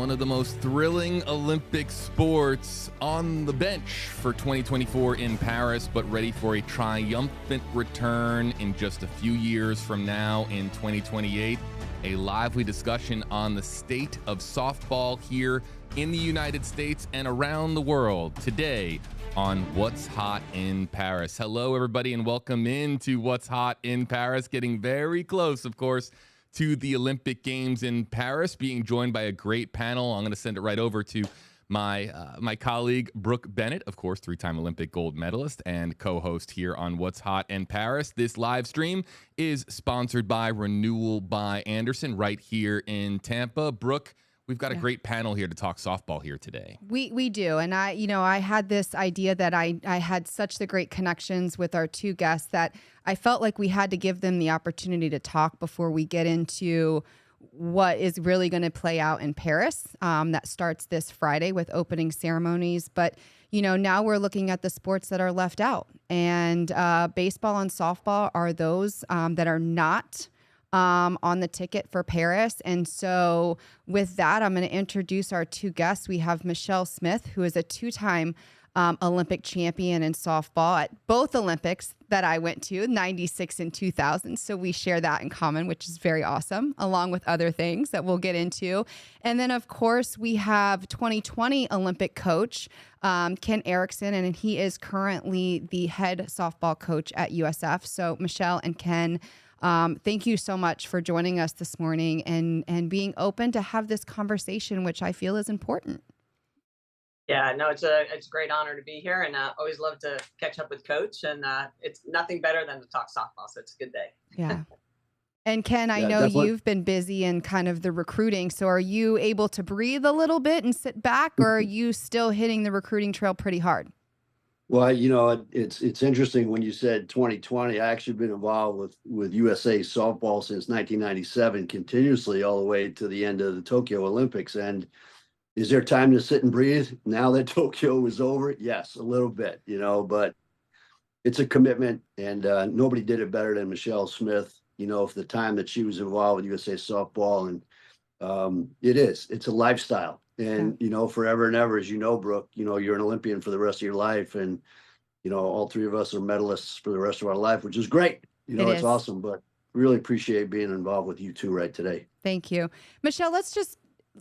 one of the most thrilling Olympic sports on the bench for 2024 in Paris, but ready for a triumphant return in just a few years from now in 2028. A lively discussion on the state of softball here in the United States and around the world today on What's Hot in Paris. Hello, everybody, and welcome into What's Hot in Paris. Getting very close, of course, to the Olympic Games in Paris, being joined by a great panel. I'm going to send it right over to my colleague, Brooke Bennett, of course, three-time Olympic gold medalist and co-host here on What's Hot in Paris. This live stream is sponsored by Renewal by Anderson right here in Tampa. Brooke, we've got a great panel here to talk softball here today. We do. And I had this idea that I had such the great connections with our two guests that I felt like we had to give them the opportunity to talk before we get into what is really going to play out in Paris. That starts this Friday with opening ceremonies. But, now we're looking at the sports that are left out. And baseball and softball are those that are not on the ticket for Paris. And so with that, I'm going to introduce our two guests. We have Michele Smith, who is a two-time Olympic champion in softball at both Olympics that I went to, 96 and 2000. So we share that in common, which is very awesome, along with other things that we'll get into. And then, of course, we have 2020 Olympic coach, Ken Eriksen, and he is currently the head softball coach at USF. So Michele and Ken, thank you so much for joining us this morning and being open to have this conversation, which I feel is important. Yeah, no, it's a great honor to be here, and always love to catch up with Coach. And it's nothing better than to talk softball, so it's a good day. Yeah. And Ken, I know definitely. You've been busy in kind of the recruiting. So are you able to breathe a little bit and sit back, or are you still hitting the recruiting trail pretty hard? Well, it's interesting when you said 2020. I actually been involved with USA softball since 1997, continuously all the way to the end of the Tokyo Olympics. And is there time to sit and breathe now that Tokyo is over? Yes, a little bit, but it's a commitment, and nobody did it better than Michele Smith, for the time that she was involved with USA softball. And it's a lifestyle. And, forever and ever, as Brooke, you're an Olympian for the rest of your life. And, all three of us are medalists for the rest of our life, which is great. It's awesome. But really appreciate being involved with you two right today. Thank you. Michele, let's just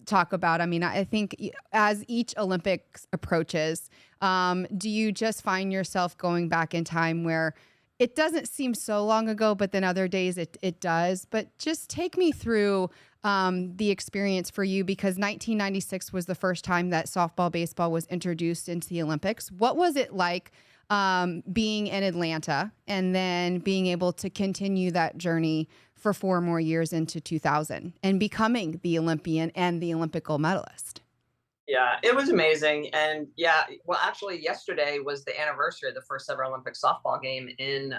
talk about, I think as each Olympics approaches, do you just find yourself going back in time where it doesn't seem so long ago, but then other days it does? But just take me through the experience for you, because 1996 was the first time that softball, baseball was introduced into the Olympics. What was it like being in Atlanta and then being able to continue that journey for 4 more years into 2000 and becoming the Olympian and the Olympic gold medalist? Yeah, it was amazing. And actually yesterday was the anniversary of the first ever Olympic softball game in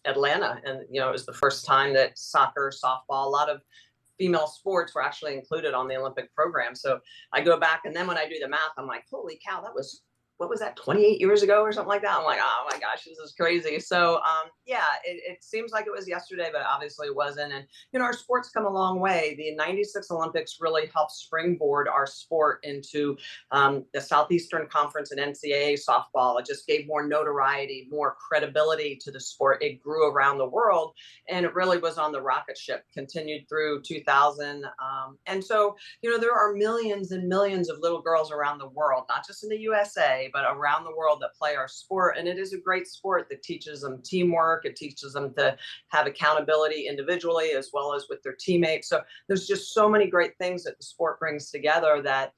Atlanta. And, it was the first time that soccer, softball, a lot of female sports were actually included on the Olympic program. So I go back, and then when I do the math, I'm like, holy cow, what was that, 28 years ago or something like that? I'm like, oh my gosh, this is crazy. So it seems like it was yesterday, but obviously it wasn't. And, our sports come a long way. The 96 Olympics really helped springboard our sport into the Southeastern Conference and NCAA softball. It just gave more notoriety, more credibility to the sport. It grew around the world, and it really was on the rocket ship, continued through 2000. And so, there are millions and millions of little girls around the world, not just in the USA, but around the world, that play our sport. And it is a great sport that teaches them teamwork. It teaches them to have accountability individually as well as with their teammates. So there's just so many great things that the sport brings together that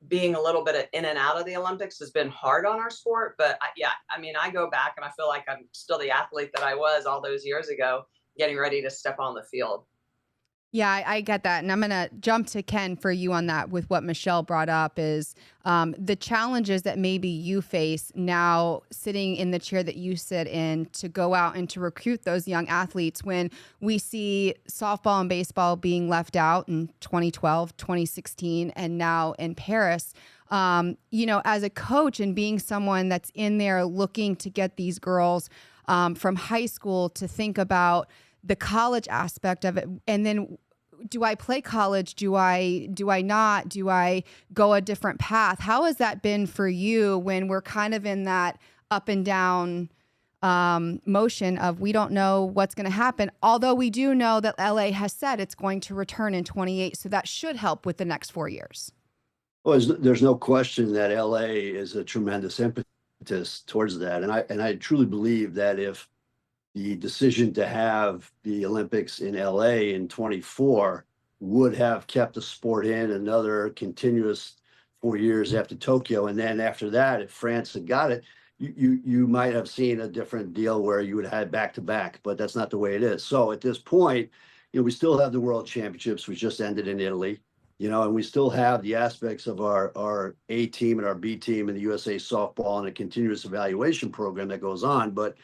being a little bit in and out of the Olympics has been hard on our sport. But I go back and I feel like I'm still the athlete that I was all those years ago, getting ready to step on the field. Yeah, I get that. And I'm going to jump to Ken for you on that with what Michele brought up is the challenges that maybe you face now sitting in the chair that you sit in to go out and to recruit those young athletes when we see softball and baseball being left out in 2012, 2016, and now in Paris. As a coach and being someone that's in there looking to get these girls from high school to think about the college aspect of it, and then do I play college? Do I not? Do I go a different path? How has that been for you when we're kind of in that up and down motion of we don't know what's going to happen, although we do know that LA has said it's going to return in 28, so that should help with the next 4 years. Well, there's no question that LA is a tremendous impetus towards that, and I truly believe that if the decision to have the Olympics in LA in 24 would have kept the sport in another continuous 4 years after Tokyo, and then after that, if France had got it, you might have seen a different deal where you would have had back to back, but that's not the way it is. So at this point, we still have the World Championships, which just ended in Italy, and we still have the aspects of our A team and our B team and the USA softball and a continuous evaluation program that goes on. But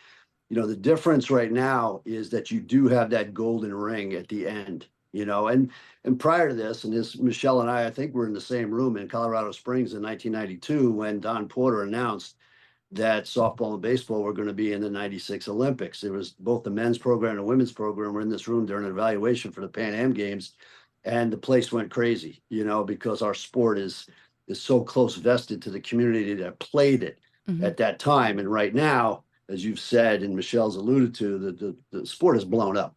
the difference right now is that you do have that golden ring at the end, and prior to this, and this, Michele and I think we're in the same room in Colorado Springs in 1992 when Don Porter announced that softball and baseball were going to be in the 96 Olympics. It was both the men's program and the women's program were in this room during an evaluation for the Pan Am Games, and the place went crazy, because our sport is so close vested to the community that played it at that time. And right now, as you've said, and Michelle's alluded to, the sport has blown up,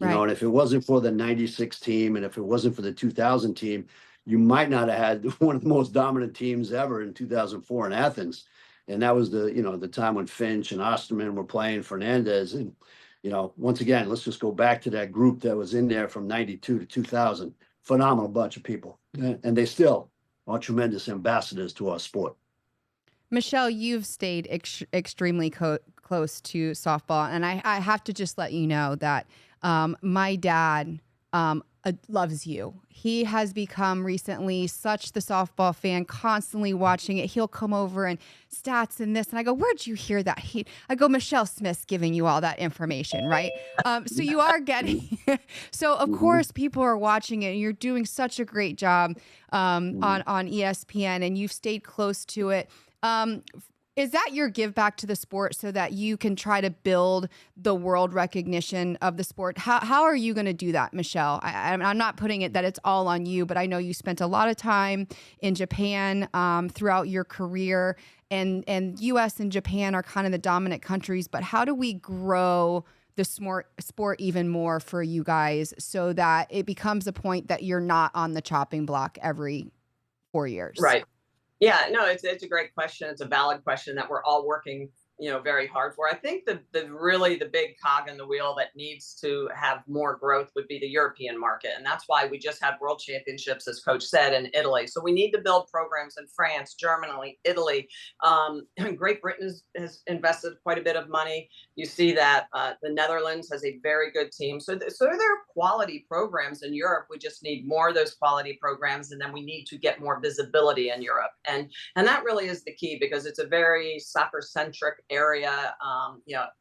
and if it wasn't for the 96 team, and if it wasn't for the 2000 team, you might not have had one of the most dominant teams ever in 2004 in Athens. And that was the time when Finch and Osterman were playing, Fernandez. And, once again, let's just go back to that group that was in there from 92 to 2000. Phenomenal bunch of people. And they still are tremendous ambassadors to our sport. Michele, you've stayed extremely close to softball. And I have to just let you know that my dad loves you. He has become recently such the softball fan, constantly watching it. He'll come over and stats and this. And I go, where'd you hear that? I go, Michele Smith's giving you all that information, right? So you are getting, so of course people are watching it and you're doing such a great job on ESPN and you've stayed close to it. Is that your give back to the sport so that you can try to build the world recognition of the sport? How are you going to do that, Michele? I'm not putting it that it's all on you, but I know you spent a lot of time in Japan throughout your career, and U.S. and Japan are kind of the dominant countries. But how do we grow the sport even more for you guys so that it becomes a point that you're not on the chopping block every 4 years? Right. Yeah, no, it's a great question. It's a valid question that we're all working, very hard for. I think the big cog in the wheel that needs to have more growth would be the European market. And that's why we just had World Championships, as Coach said, in Italy. So we need to build programs in France, Germany, Italy. Great Britain has invested quite a bit of money. You see that the Netherlands has a very good team. So there are quality programs in Europe. We just need more of those quality programs. And then we need to get more visibility in Europe. And that really is the key because it's a very soccer-centric area,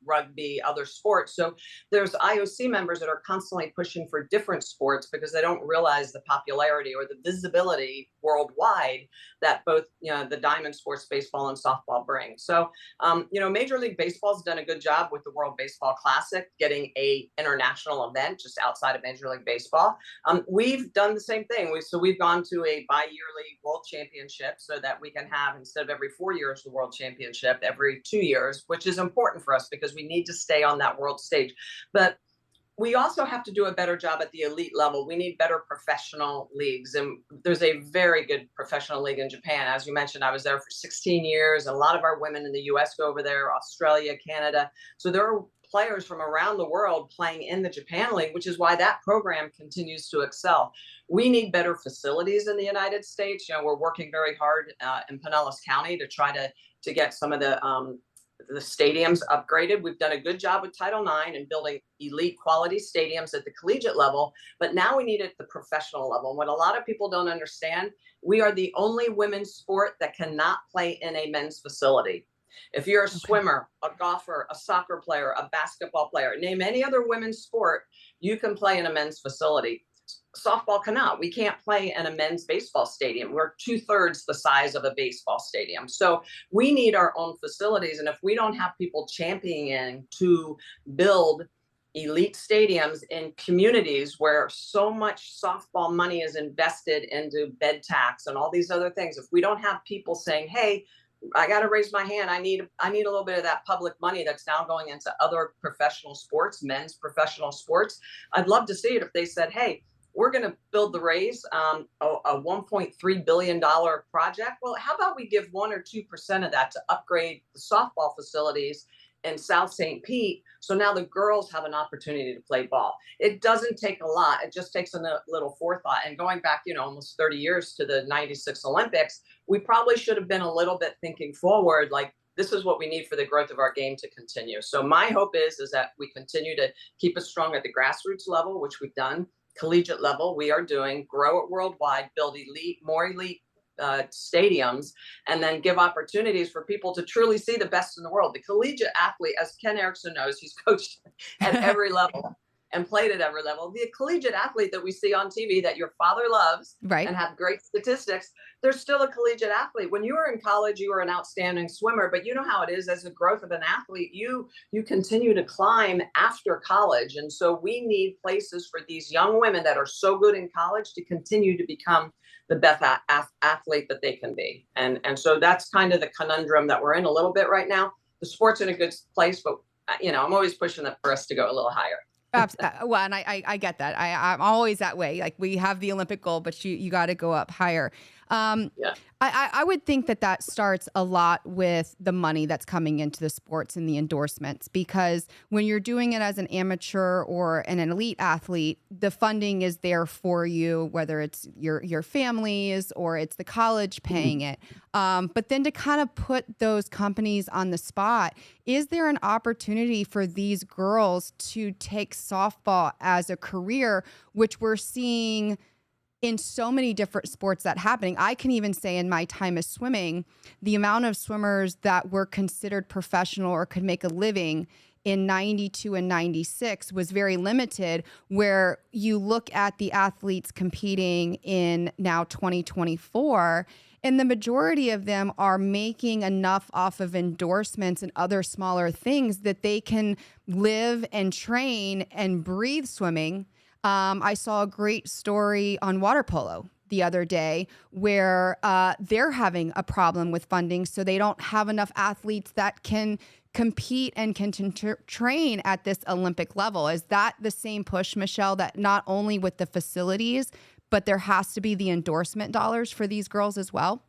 rugby, other sports. So there's IOC members that are constantly pushing for different sports because they don't realize the popularity or the visibility worldwide that both, the diamond sports, baseball and softball bring. So, Major League Baseball has done a good job with the World Baseball Classic, getting a international event just outside of Major League Baseball. We've done the same thing. We've gone to a bi-yearly World Championship so that we can have, instead of every 4 years, the World Championship, every 2 years, which is important for us because we need to stay on that world stage. But we also have to do a better job at the elite level. We need better professional leagues. And there's a very good professional league in Japan. As you mentioned, I was there for 16 years. A lot of our women in the US go over there, Australia, Canada. So there are players from around the world playing in the Japan League, which is why that program continues to excel. We need better facilities in the United States. We're working very hard in Pinellas County to try to get some of the stadiums upgraded. We've done a good job with Title IX and building elite quality stadiums at the collegiate level, but now we need it at the professional level. And what a lot of people don't understand, we are the only women's sport that cannot play in a men's facility. If you're a swimmer, a golfer, a soccer player, a basketball player, name any other women's sport, you can play in a men's facility. Softball cannot. We can't play in a men's baseball stadium. We're 2/3 the size of a baseball stadium. So we need our own facilities. And if we don't have people championing to build elite stadiums in communities where so much softball money is invested into bed tax and all these other things. If we don't have people saying, hey, I got to raise my hand. I need a little bit of that public money that's now going into other professional sports, men's professional sports. I'd love to see it if they said, hey, we're going to build the Rays a $1.3 billion project. Well, how about we give 1 or 2% of that to upgrade the softball facilities in South St. Pete, so now the girls have an opportunity to play ball. It doesn't take a lot. It just takes a little forethought. And going back, almost 30 years to the 96 Olympics, we probably should have been a little bit thinking forward, like, this is what we need for the growth of our game to continue. So my hope is that we continue to keep it strong at the grassroots level, which we've done. Collegiate level, we are doing, grow it worldwide, build more elite stadiums, and then give opportunities for people to truly see the best in the world. The collegiate athlete, as Ken Eriksen knows, he's coached at every level and played at every level. The collegiate athlete that we see on TV that your father loves, right, and have great statistics, they're still a collegiate athlete. When you were in college, you were an outstanding swimmer, but you know how it is as the growth of an athlete, you continue to climb after college. And so we need places for these young women that are so good in college to continue to become the best athlete that they can be. And so that's kind of the conundrum that we're in a little bit right now. The sport's in a good place, but I'm always pushing for us to go a little higher. Well, and I get that. I'm always that way. Like, we have the Olympic goal, but you got to go up higher. Yeah. I would think that starts a lot with the money that's coming into the sports and the endorsements, because when you're doing it as an amateur or an elite athlete, the funding is there for you, whether it's your families or it's the college paying it. But then to kind of put those companies on the spot, is there an opportunity for these girls to take softball as a career, which we're seeing in so many different sports that happening? I can even say in my time as swimming, the amount of swimmers that were considered professional or could make a living in 92 and 96 was very limited, where you look at the athletes competing in now 2024, and the majority of them are making enough off of endorsements and other smaller things that they can live and train and breathe swimming. I saw a great story on water polo the other day where they're having a problem with funding, so they don't have enough athletes that can compete and can train at this Olympic level. Is that the same push, Michele, that not only with the facilities, but there has to be the endorsement dollars for these girls as well?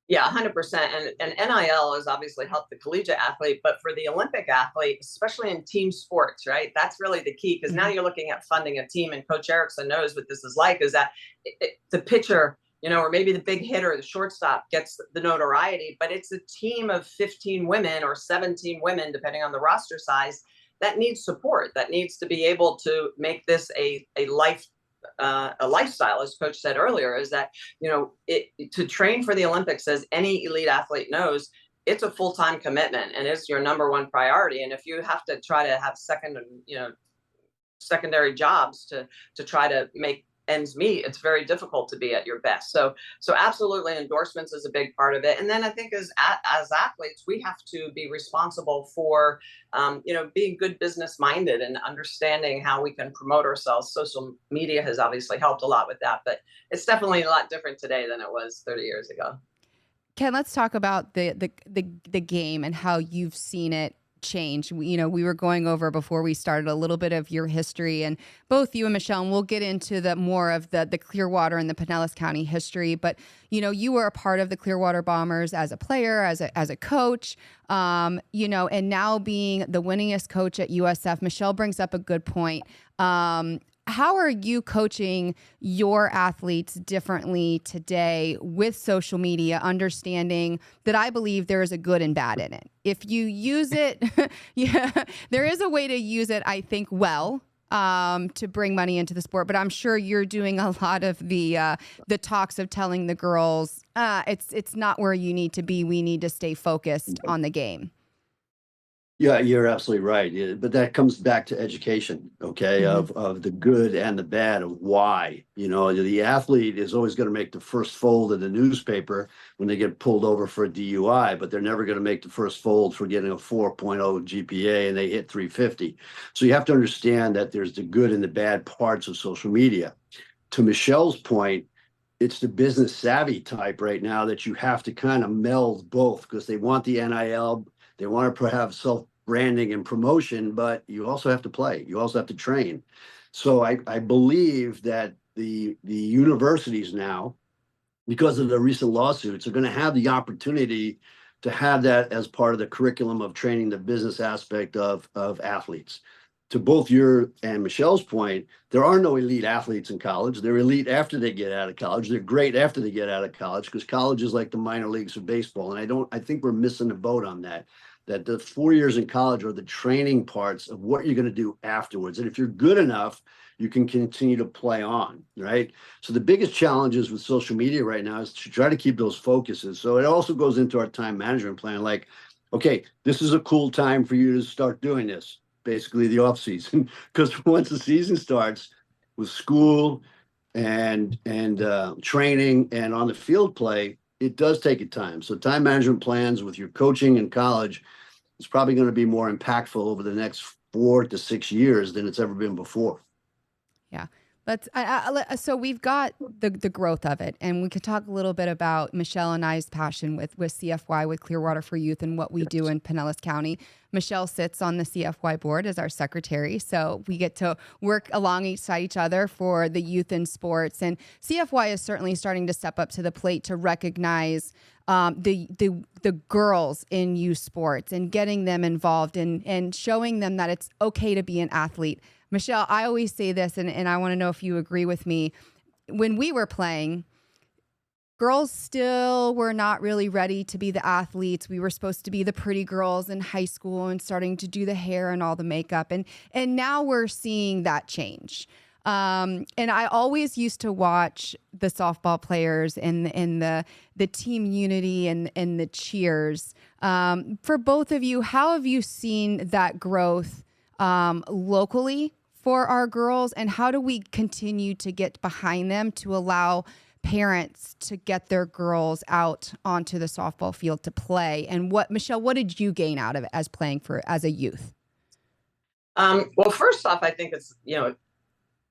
Yeah, 100%. And NIL has obviously helped the collegiate athlete, but for the Olympic athlete, especially in team sports, right? That's really the key, because now you're looking at funding a team, and Coach Eriksen knows what this is like, is that the pitcher, or maybe the big hitter, the shortstop gets the notoriety, but it's a team of 15 women or 17 women, depending on the roster size, that needs support, that needs to be able to make this a lifestyle, as Coach said earlier, is that, to train for the Olympics, as any elite athlete knows, it's a full-time commitment and it's your number one priority. And if you have to try to have secondary jobs to try to make ends meet, it's very difficult to be at your best. So absolutely, endorsements is a big part of it. And then I think as athletes, we have to be responsible for, being good business minded and understanding how we can promote ourselves. Social media has obviously helped a lot with that, but it's definitely a lot different today than it was 30 years ago. Ken, let's talk about the game and how you've seen it change. We were going over before we started a little bit of your history, and both you and Michele, and we'll get into the more of the Clearwater and the Pinellas County history. But you were a part of the Clearwater Bombers as a player, as a coach, and now being the winningest coach at USF. Michele brings up a good point. How are you coaching your athletes differently today with social media, understanding that I believe there is a good and bad in it? If you use it, there is a way to use it, I think, well, to bring money into the sport. But I'm sure you're doing a lot of the talks of telling the girls, it's not where you need to be. We need to stay focused on the game. Yeah, you're absolutely right. Yeah, but that comes back to education, okay, Hmm. of the good and the bad of why. You know, the athlete is always going to make the first fold in the newspaper when they get pulled over for a DUI, but they're never going to make the first fold for getting a 4.0 GPA and they hit 350. So you have to understand that there's the good and the bad parts of social media. To Michelle's point, it's the business savvy type right now that you have to kind of meld both because they want the NIL, they want to have self branding and promotion, but you also have to play, you also have to train. So I believe that the universities now, because of the recent lawsuits, are going to have the opportunity to have that as part of the curriculum of training the business aspect of athletes. To both your and Michelle's point, there are no elite athletes in college. They're elite after they get out of college. They're great after they get out of college because college is like the minor leagues of baseball. And I think we're missing the boat on that. That the 4 years in college are the training parts of what you're going to do afterwards. And if you're good enough, you can continue to play on, right? So the biggest challenges with social media right now is to try to keep those focuses. So it also goes into our time management plan. Like, okay, this is a cool time for you to start doing this, basically the off season, because once the season starts with school and training and on the field play, it does take a time. So time management plans with your coaching in college is probably going to be more impactful over the next 4 to 6 years than it's ever been before. Yeah. So we've got the growth of it, and we could talk a little bit about Michelle and I's passion with CFY, with Clearwater for Youth, and what we do in Pinellas County. Michelle sits on the CFY board as our secretary, so we get to work alongside each other for the youth in sports. And CFY is certainly starting to step up to the plate to recognize the girls in youth sports and getting them involved and showing them that it's okay to be an athlete. Michelle, I always say this, and I want to know if you agree with me. When we were playing, girls still were not really ready to be the athletes. We were supposed to be the pretty girls in high school and starting to do the hair and all the makeup. And now we're seeing that change. And I always used to watch the softball players and the team unity and the cheers. For both of you, how have you seen that growth locally for our girls, and how do we continue to get behind them to allow parents to get their girls out onto the softball field to play? And Michelle, what did you gain out of it as playing as a youth? Well, first off, I think it's,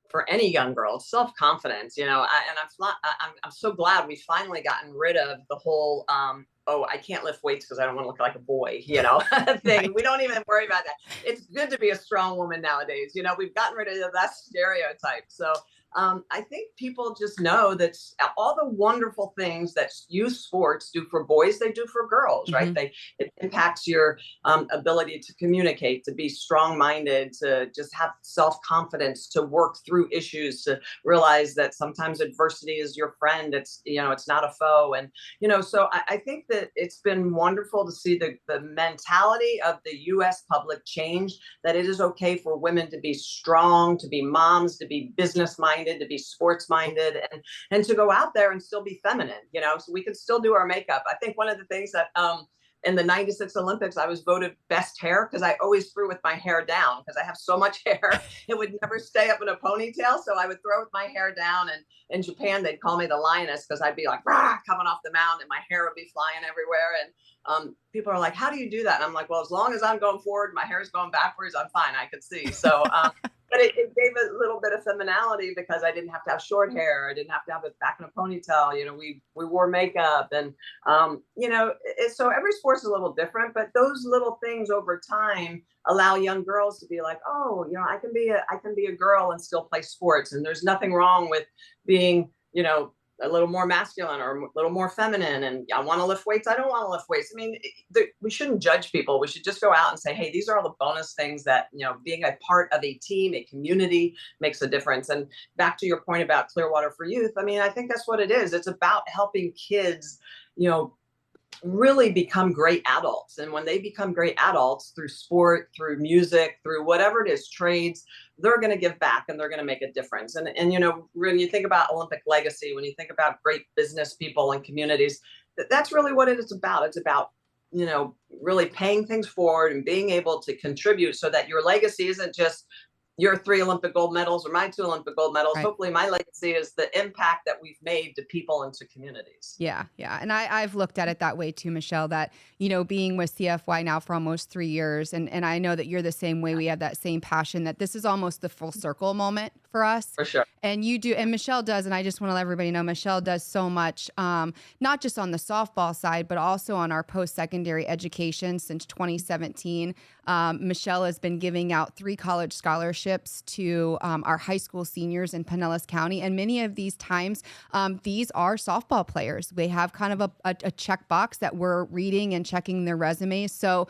for any young girl, self-confidence, I'm so glad we finally gotten rid of the whole, oh, I can't lift weights because I don't want to look like a boy, thing. Right. We don't even worry about that. It's good to be a strong woman nowadays. We've gotten rid of that stereotype. So I think people just know that all the wonderful things that youth sports do for boys, they do for girls, right? It impacts your ability to communicate, to be strong-minded, to just have self-confidence, to work through issues, to realize that sometimes adversity is your friend. It's not a foe. And so I think that it's been wonderful to see the mentality of the U.S. public change, that it is okay for women to be strong, to be moms, to be business-minded, to be sports minded, and to go out there and still be feminine, so we can still do our makeup. I think one of the things that in the 96 Olympics, I was voted best hair because I always threw with my hair down because I have so much hair. It would never stay up in a ponytail. So I would throw with my hair down. And in Japan, they'd call me the lioness because I'd be like, rah, coming off the mound and my hair would be flying everywhere. And people are like, how do you do that? And I'm like, well, as long as I'm going forward, my hair is going backwards, I'm fine. I could see. So, but it gave a little bit of femininity because I didn't have to have short hair. I didn't have to have it back in a ponytail. We wore makeup and, so every sport's a little different, but those little things over time allow young girls to be like, oh, I can be a girl and still play sports. And there's nothing wrong with being, a little more masculine or a little more feminine. And I want to lift weights. I don't want to lift weights. I mean, we shouldn't judge people. We should just go out and say, hey, these are all the bonus things that, being a part of a team, a community makes a difference. And back to your point about Clearwater for Youth, I mean, I think that's what it is. It's about helping kids, really become great adults. And when they become great adults through sport, through music, through whatever it is, trades, they're going to give back and they're going to make a difference. And when you think about Olympic legacy, when you think about great business people and communities, that's really what it is about. It's about really paying things forward and being able to contribute so that your legacy isn't just your 3 Olympic gold medals or my 2 Olympic gold medals. Right. Hopefully my legacy is the impact that we've made to people and to communities. Yeah. Yeah. And I've looked at it that way too, Michele, that, being with CFY now for almost 3 years. And I know that you're the same way. We have that same passion that this is almost the full circle moment for us. For sure. And you do. And Michele does. And I just want to let everybody know, Michele does so much, not just on the softball side, but also on our post-secondary education since 2017. Michele has been giving out 3 college scholarships to our high school seniors in Pinellas County. And many of these times, these are softball players. They have kind of a checkbox that we're reading and checking their resumes. So,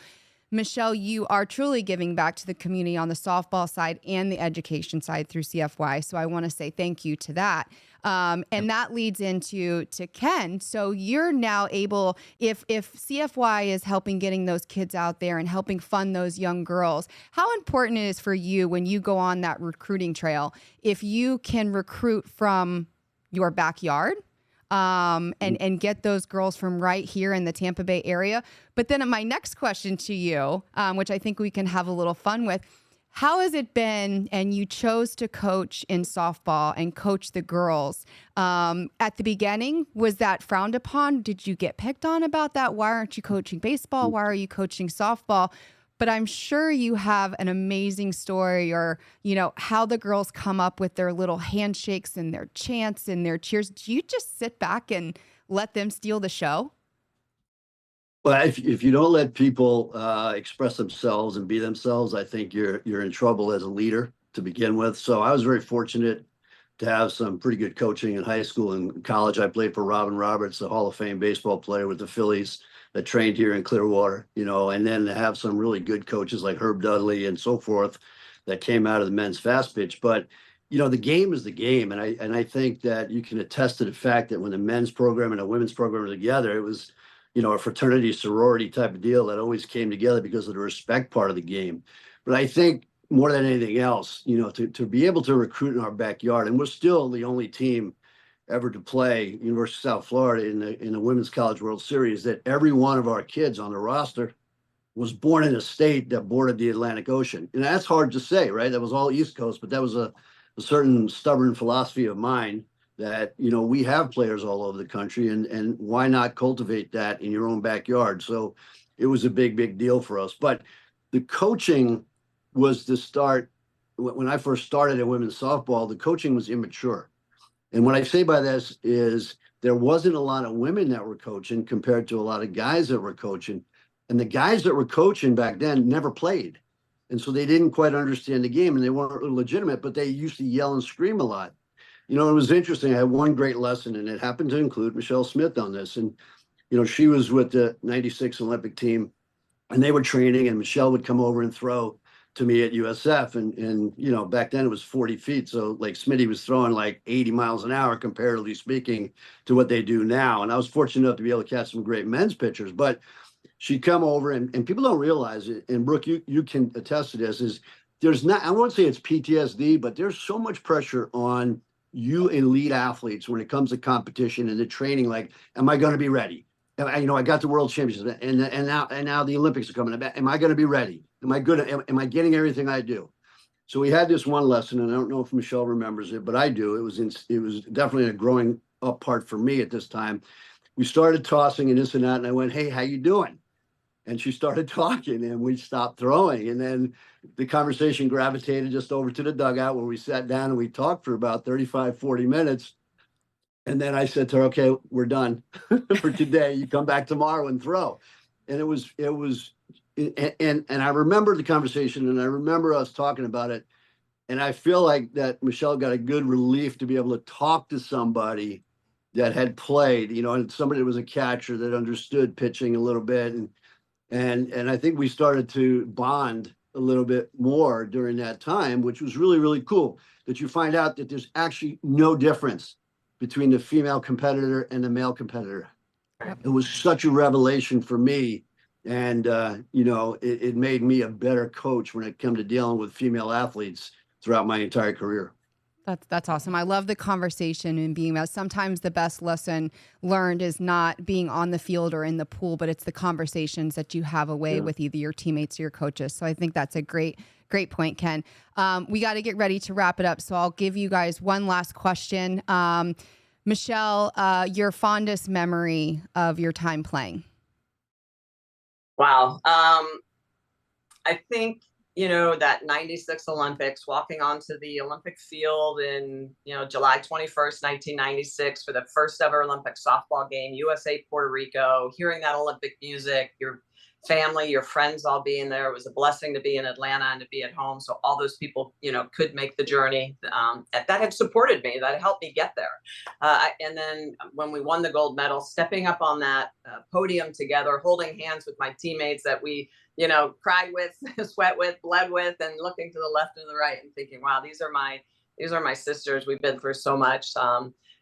Michele, you are truly giving back to the community on the softball side and the education side through CFY. So I want to say thank you to that. And that leads into Ken. So you're now able, if CFY is helping getting those kids out there and helping fund those young girls, how important it is for you when you go on that recruiting trail, if you can recruit from your backyard, and get those girls from right here in the Tampa Bay area. But then my next question to you, which I think we can have a little fun with, how has it been, and you chose to coach in softball and coach the girls? At the beginning, was that frowned upon? Did you get picked on about that? Why aren't you coaching baseball? Why are you coaching softball? But I'm sure you have an amazing story, or, how the girls come up with their little handshakes and their chants and their cheers. Do you just sit back and let them steal the show? Well, if you don't let people express themselves and be themselves, I think you're in trouble as a leader to begin with. So I was very fortunate to have some pretty good coaching in high school and college. I played for Robin Roberts, the Hall of Fame baseball player with the Phillies, that trained here in Clearwater, and then to have some really good coaches like Herb Dudley and so forth that came out of the men's fast pitch. But, the game is the game. And I think that you can attest to the fact that when the men's program and the women's program were together, it was, a fraternity sorority type of deal that always came together because of the respect part of the game. But I think more than anything else, to be able to recruit in our backyard, and we're still the only team ever to play University of South Florida in the Women's College World Series, that every one of our kids on the roster was born in a state that bordered the Atlantic Ocean. And that's hard to say, right? That was all East Coast, but that was a certain stubborn philosophy of mine that, we have players all over the country, and why not cultivate that in your own backyard? So it was a big, big deal for us. But the coaching was the start. When I first started at women's softball, the coaching was immature. And what I say by this is there wasn't a lot of women that were coaching compared to a lot of guys that were coaching. And the guys that were coaching back then never played. And so they didn't quite understand the game, and they weren't legitimate, but they used to yell and scream a lot. It was interesting. I had one great lesson, and it happened to include Michele Smith on this. And, she was with the 96 Olympic team, and they were training, and Michele would come over and throw to me at USF. And back then it was 40 feet. So like Smitty was throwing like 80 miles an hour, comparatively speaking, to what they do now. And I was fortunate enough to be able to catch some great men's pitchers, but she'd come over, and people don't realize it. And Brooke, you can attest to this, is there's not, I won't say it's PTSD, but there's so much pressure on you elite athletes when it comes to competition and the training. Like, am I going to be ready? I got the world championships, and now the Olympics are coming. Am I going to be ready? Am I good? Am I getting everything I do? So we had this one lesson, and I don't know if Michele remembers it, but I do. It was definitely a growing up part for me at this time. We started tossing and this and that, and I went, "Hey, how you doing?" And she started talking, and we stopped throwing. And then the conversation gravitated just over to the dugout, where we sat down and we talked for about 35, 40 minutes. And then I said to her, "Okay, we're done for today. You come back tomorrow and throw." And and I remember the conversation, and I remember us talking about it. And I feel like that Michele got a good relief to be able to talk to somebody that had played, and somebody that was a catcher that understood pitching a little bit. And I think we started to bond a little bit more during that time, which was really, really cool, that you find out that there's actually no difference between the female competitor and the male competitor. It was such a revelation for me. And, it made me a better coach when it came to dealing with female athletes throughout my entire career. That's awesome. I love the conversation and being about. Sometimes the best lesson learned is not being on the field or in the pool, but it's the conversations that you have away with either your teammates or your coaches. So I think that's a great point, Ken. We got to get ready to wrap it up. So I'll give you guys one last question. Michele, your fondest memory of your time playing? Wow. I think, that 96 Olympics, walking onto the Olympic field in, July 21st, 1996 for the first ever Olympic softball game, USA, Puerto Rico, hearing that Olympic music, your family, your friends all being there. It was a blessing to be in Atlanta and to be at home. So all those people, could make the journey. That had supported me, that helped me get there. And then when we won the gold medal, stepping up on that podium together, holding hands with my teammates that we, cried with, sweat with, bled with, and looking to the left and the right and thinking, wow, these are my sisters. We've been through so much.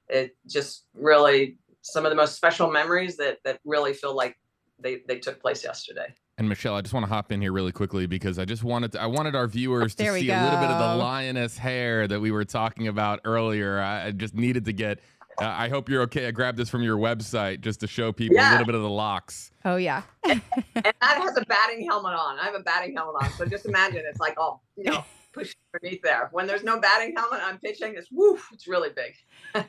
It just really some of the most special memories that really feel like they took place yesterday. And Michele, I just want to hop in here really quickly because I wanted our viewers to see a little bit of the lioness hair that we were talking about earlier. I just needed to get. I hope you're okay. I grabbed this from your website just to show people a little bit of the locks. Oh yeah. And that has a batting helmet on. I have a batting helmet on, so just imagine it's like all pushed underneath there. When there's no batting helmet, I'm pitching. It's really big.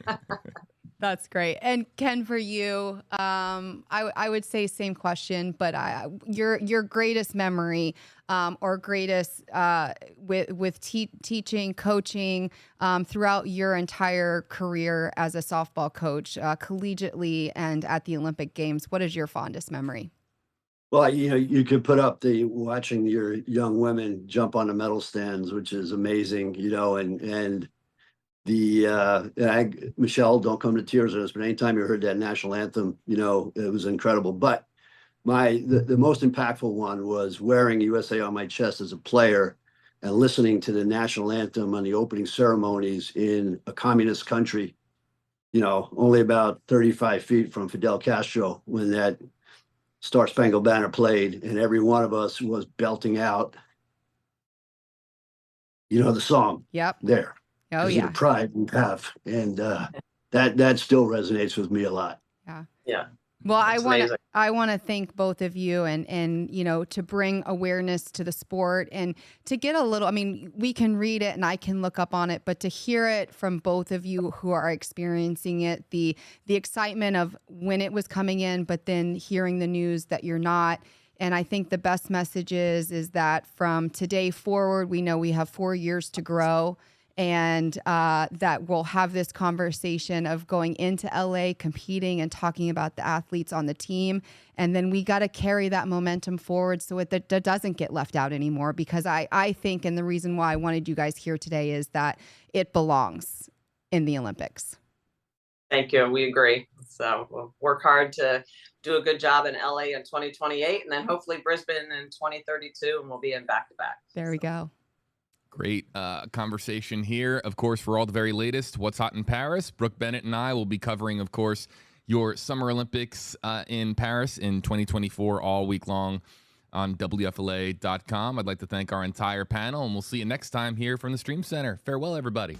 That's great. And Ken, for you, I would say same question, but your greatest memory or greatest with teaching, coaching throughout your entire career as a softball coach, collegiately and at the Olympic Games. What is your fondest memory? Well, you could put up watching your young women jump on the medal stands, which is amazing, and Michele, don't come to tears on this, but anytime you heard that national anthem, it was incredible. But the most impactful one was wearing USA on my chest as a player and listening to the national anthem on the opening ceremonies in a communist country, only about 35 feet from Fidel Castro, when that Star Spangled Banner played, and every one of us was belting out, the song. Yep. There. Oh yeah. The pride we have, and that still resonates with me a lot. Yeah. Well, I want to thank both of you and to bring awareness to the sport and to get a little. I mean, we can read it and I can look up on it, but to hear it from both of you who are experiencing it, the excitement of when it was coming in, but then hearing the news that you're not. And I think the best message is that from today forward, we know we have 4 years to grow. And that we'll have this conversation of going into LA, competing and talking about the athletes on the team. And then we got to carry that momentum forward so that doesn't get left out anymore. Because I think, and the reason why I wanted you guys here today is that it belongs in the Olympics. Thank you. We agree. So we'll work hard to do a good job in LA in 2028 and then hopefully Brisbane in 2032, and we'll be in back-to-back. There we go. Great conversation here. Of course, for all the very latest, what's hot in Paris, Brooke Bennett and I will be covering, of course, your Summer Olympics in Paris in 2024 all week long on WFLA.com. I'd like to thank our entire panel, and we'll see you next time here from the Stream Center. Farewell, everybody.